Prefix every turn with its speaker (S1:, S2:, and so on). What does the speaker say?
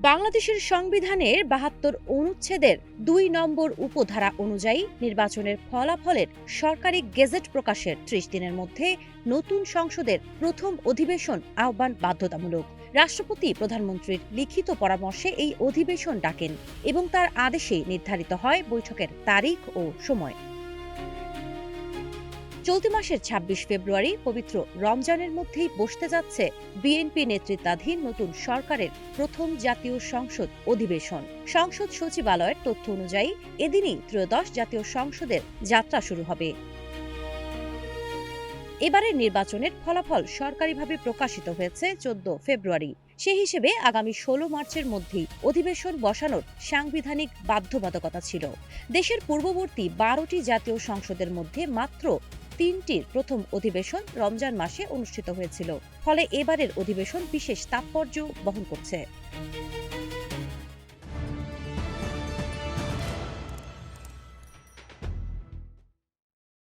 S1: বাংলাদেশের সংবিধানের ৭২ অনুচ্ছেদের ২ নম্বর উপধারা অনুযায়ী নির্বাচনের ফলাফলের সরকারি গেজেট প্রকাশের ৩০ দিনের মধ্যে নতুন সংসদের প্রথম অধিবেশন আহ্বান বাধ্যতামূলক। রাষ্ট্রপতি প্রধানমন্ত্রীর লিখিত পরামর্শে এই অধিবেশন ডাকেন এবং তার আদেশে নির্ধারিত হয় বৈঠকের তারিখ ও সময়। চলতি মাসের ২৬ ফেব্রুয়ারি পবিত্র রমজানের মধ্যেই বসতে যাচ্ছে বিএনপি নেতৃত্বাধীন নতুন সরকারের প্রথম জাতীয় সংসদ অধিবেশন। সংসদ সচিবালয়ের তথ্য অনুযায়ী এদিনই ত্রয়োদশ জাতীয় সংসদের যাত্রা শুরু হবে। এবারের নির্বাচনের ফলাফল সরকারিভাবে প্রকাশিত হয়েছে ১৪ ফেব্রুয়ারি। সে হিসেবে আগামী ১৬ মার্চের মধ্যেই অধিবেশন বসানোর সাংবিধানিক বাধ্যবাধকতা ছিল। দেশের পূর্ববর্তী ১২টি জাতীয় সংসদের মধ্যে মাত্র ৩টির প্রথম অধিবেশন রমজান মাসে অনুষ্ঠিত হয়েছিল। ফলে এবারের অধিবেশন বিশেষ তাৎপর্য বহন করছে।